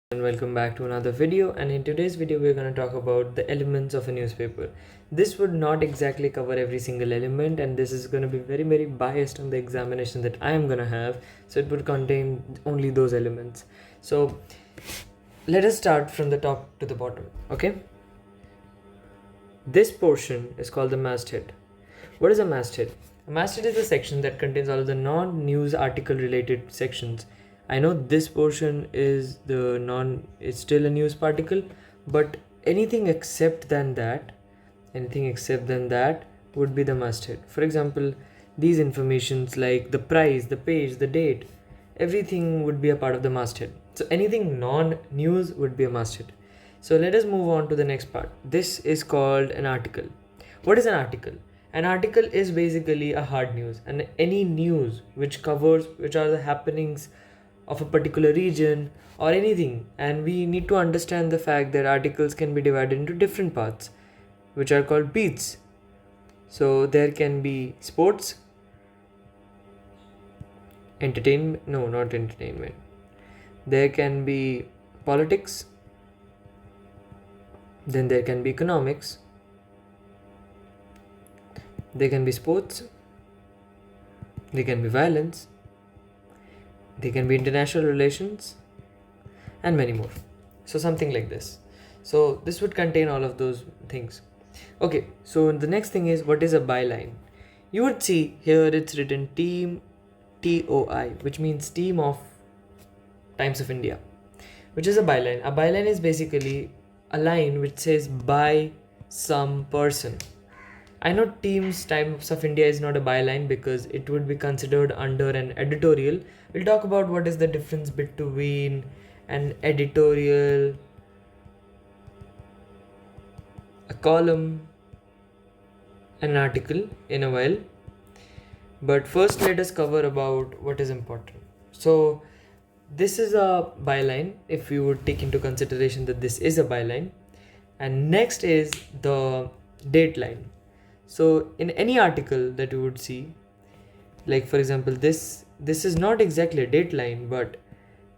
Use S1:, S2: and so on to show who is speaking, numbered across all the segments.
S1: And welcome back to another video, and in today's video we're going to talk about the elements of a newspaper. This would not exactly cover every single element, and this is going to be very biased on the examination that I am going to have, so it would contain only those elements. So let us start from the top to the bottom. Okay, this portion is called the masthead. What is a masthead? A masthead is a section that contains all of the non-news article related sections. I know this portion is it's still a news particle, but anything except than that would be the masthead. For example, these informations like the price, the page, the date, everything would be a part of the masthead. So anything non-news would be a masthead. So let us move on to the next part. This is called an article. What is an article? An article is basically a hard news, and any news which are the happenings of a particular region or anything. And we need to understand the fact that articles can be divided into different parts, which are called beats. So there can be sports, not entertainment. There can be politics, then there can be economics, there can be sports, there can be violence, there can be international relations, and many more. So something like this. So this would contain all of those things. Okay, so the next thing is, what is a byline? You would see here it's written team TOI, which means Team of Times of India, which is a byline. A byline is basically a line which says by some person. I know Times of India is not a byline because it would be considered under an editorial. We'll talk about what is the difference between an editorial, a column, and an article in a while. But first let us cover about what is important. So this is a byline, if you would take into consideration that this is a byline. And next is the dateline. So in any article that you would see, like for example this is not exactly a dateline, but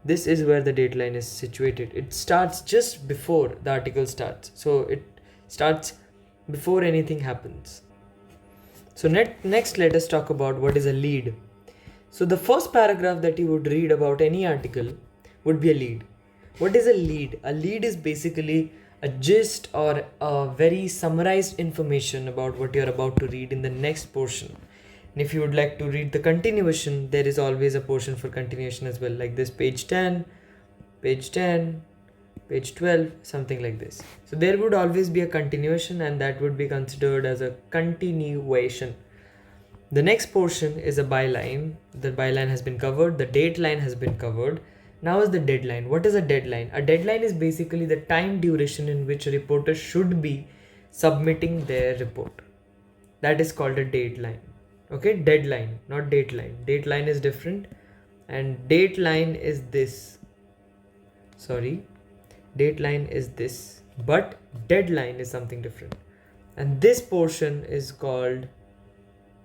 S1: this is where the dateline is situated. It starts just before the article starts, so it starts before anything happens. So next let us talk about what is a lead. So the first paragraph that you would read about any article would be a lead. What is a lead? A lead is basically a gist or a very summarized information about what you're about to read in the next portion. And if you would like to read the continuation, there is always a portion for continuation as well, like this page 10, page 10, page 12, something like this. So there would always be a continuation, and that would be considered as a continuation. The next portion is a byline. The byline has been covered, the dateline has been covered. Now is the deadline. What is a deadline? A deadline is basically the time duration in which a reporter should be submitting their report. That is called a deadline. Okay, deadline, not dateline. Dateline is different, and dateline is this. Dateline is this, but deadline is something different. And this portion is called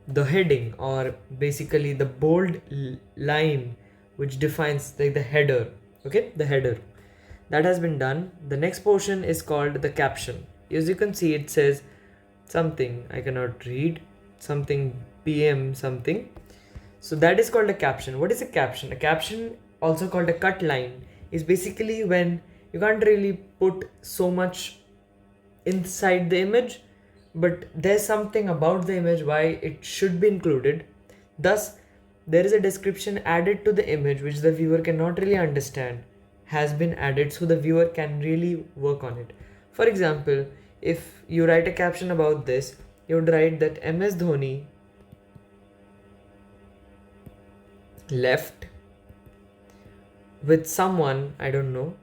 S1: the heading, or basically the bold line which defines like the header. Okay, the header that has been done. The next portion is called the caption. As you can see, it says something, I cannot read, something PM something. So that is called a caption. What is a caption? A caption, also called a cut line, is basically when you can't really put so much inside the image, but there's something about the image why it should be included. Thus there is a description added to the image which the viewer cannot really understand, has been added so the viewer can really work on it. For example, if you write a caption about this, you would write that MS Dhoni left with someone, I don't know,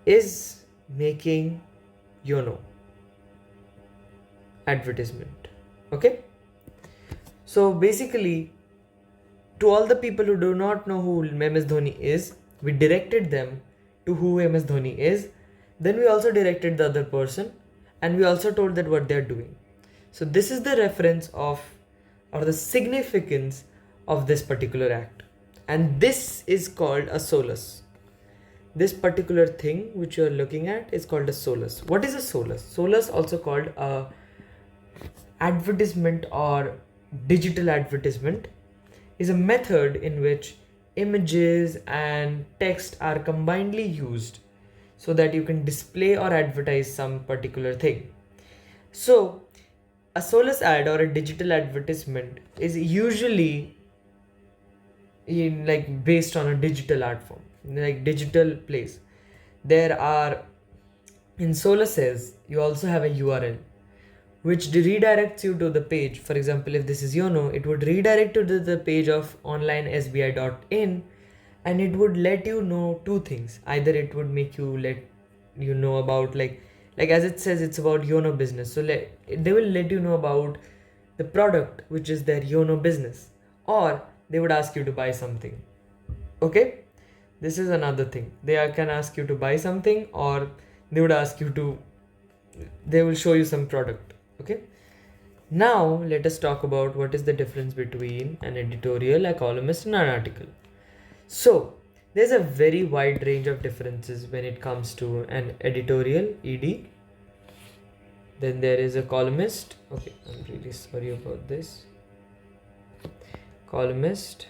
S1: is making advertisement. Okay, so basically, to all the people who do not know who MS Dhoni is, we directed them to who MS Dhoni is. Then we also directed the other person, and we also told that what they're doing. So this is the reference of, or the significance of this particular act. and this is called a solus. This particular thing which you are looking at is called a solus. What is a solus? Solus, also called a advertisement or digital advertisement, is a method in which images and text are combinedly used so that you can display or advertise some particular thing. So a solus ad or a digital advertisement is usually based on a digital art form, like digital place. There are, in soluses you also have a URL which redirects you to the page. For example, if this is Yono, it would redirect you to the page of onlinesbi.in, and it would let you know two things. Either it would make you let you know about like as it says, it's about Yono business, so they will let you know about the product which is their Yono business, or they would ask you to buy something. Okay, this is another thing. They can ask you to buy something, or they would ask you to, they will show you some product. Okay, now let us talk about what is the difference between an editorial, a columnist, and an article. So there's a very wide range of differences when it comes to an editorial, ED. Then there is a columnist. Okay, I'm really sorry about this. Columnist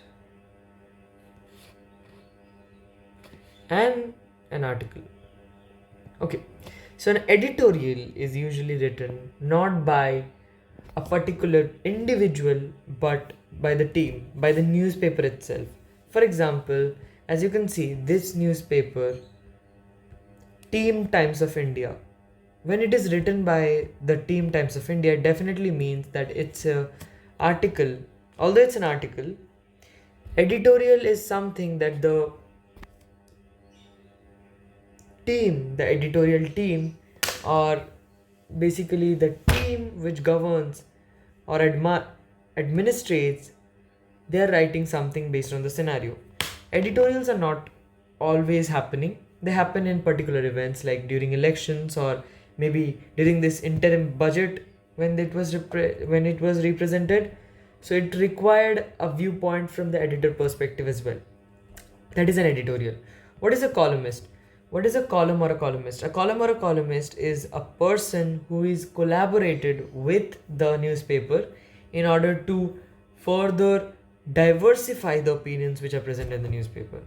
S1: and an article. Okay, so an editorial is usually written not by a particular individual but by the team, by the newspaper itself. For example, as you can see, this newspaper, Team Times of India, when it is written by the Team Times of India, it definitely means that it's an article. Although it's an article, editorial is something that the team, the editorial team, or basically the team which governs or administrates, they are writing something based on the scenario. Editorials are not always happening. They happen in particular events like during elections, or maybe during this interim budget when it was represented. So it required a viewpoint from the editor perspective as well. That is an editorial. What is a columnist? What is a column or a columnist? A column or a columnist is a person who is collaborated with the newspaper in order to further diversify the opinions which are present in the newspaper.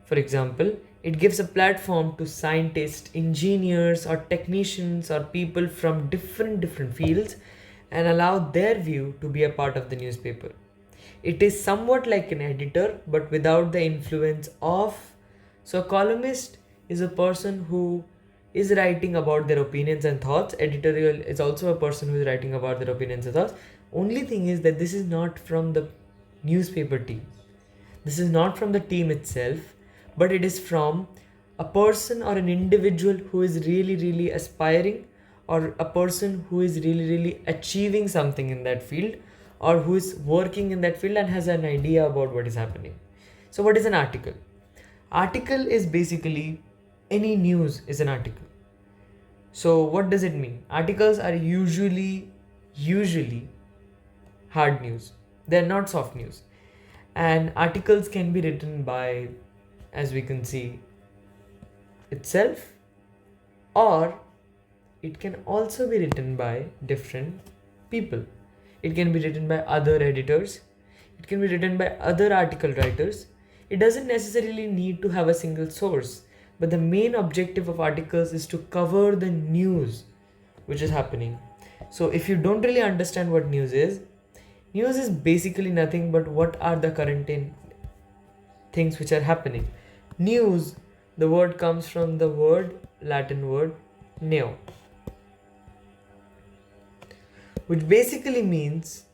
S1: For example, it gives a platform to scientists, engineers, or technicians, or people from different fields, and allow their view to be a part of the newspaper. It is somewhat like an editor, but without the influence of. So a columnist is a person who is writing about their opinions and thoughts. Editorial is also a person who is writing about their opinions and thoughts. Only thing is that this is not from the newspaper team. This is not from the team itself, but it is from a person or an individual who is really aspiring, or a person who is really achieving something in that field, or who is working in that field and has an idea about what is happening. So what is an article? Article is basically any news is an article. So what does it mean? Articles are usually hard news. They're not soft news. And articles can be written by, as we can see, itself, or it can also be written by different people. It can be written by other editors. It can be written by other article writers. It doesn't necessarily need to have a single source, but the main objective of articles is to cover the news which is happening. So if you don't really understand what news is basically nothing but what are the current things which are happening. News, the word comes from the Latin word neo, which basically means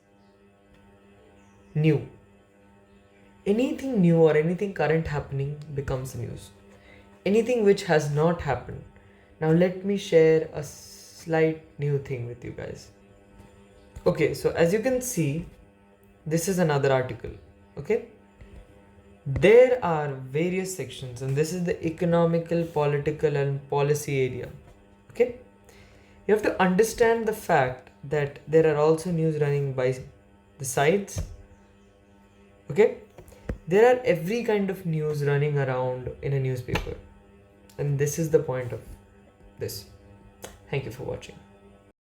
S1: new. Anything new or anything current happening becomes news. Anything which has not happened. Now let me share a slight new thing with you guys. Okay, so as you can see, this is another article. Okay, there are various sections, and this is the economical, political, and policy area. Okay, you have to understand the fact that there are also news running by the sides. Okay, There are every kind of news running around in a newspaper, and this is the point of this. Thank you for watching.